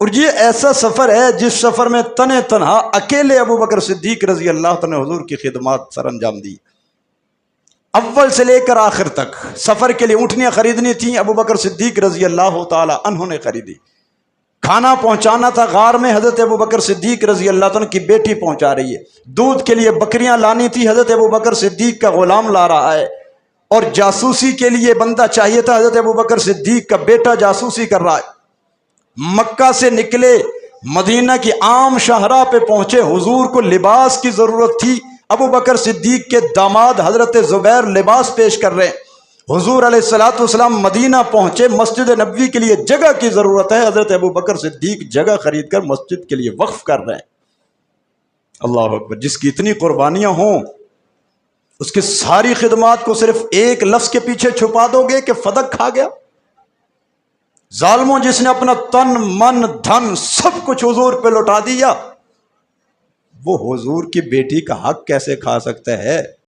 اور یہ ایسا سفر ہے جس سفر میں تنے تنہا اکیلے ابو بکر صدیق رضی اللہ تعالیٰ نے حضور کی خدمات سر انجام دی، اول سے لے کر آخر تک۔ سفر کے لیے اونٹنیاں خریدنی تھیں، ابو بکر صدیق رضی اللہ تعالیٰ عنہ نے خریدی۔ کھانا پہنچانا تھا غار میں، حضرت ابو بکر صدیق رضی اللہ عنہ کی بیٹی پہنچا رہی ہے۔ دودھ کے لیے بکریاں لانی تھی، حضرت ابو بکر صدیق کا غلام لا رہا ہے۔ اور جاسوسی کے لیے بندہ چاہیے تھا، حضرت ابو بکر صدیق کا بیٹا جاسوسی کر رہا ہے۔ مکہ سے نکلے، مدینہ کی عام شاہراہ پہ پہنچے، حضور کو لباس کی ضرورت تھی۔ ابو بکر صدیق کے داماد حضرت زبیر لباس پیش کر رہے ہیں۔ حضور علیہ الصلوۃ والسلام مدینہ پہنچے، مسجد نبوی کے لیے جگہ کی ضرورت ہے، حضرت ابو بکر صدیق جگہ خرید کر مسجد کے لیے وقف کر رہے ہیں۔ اللہ اکبر! جس کی اتنی قربانیاں ہوں، اس کی ساری خدمات کو صرف ایک لفظ کے پیچھے چھپا دو گے کہ فدق کھا گیا؟ ظالموں، جس نے اپنا تن من دھن سب کچھ حضور پہ لوٹا دیا، وہ حضور کی بیٹی کا حق کیسے کھا سکتا ہے؟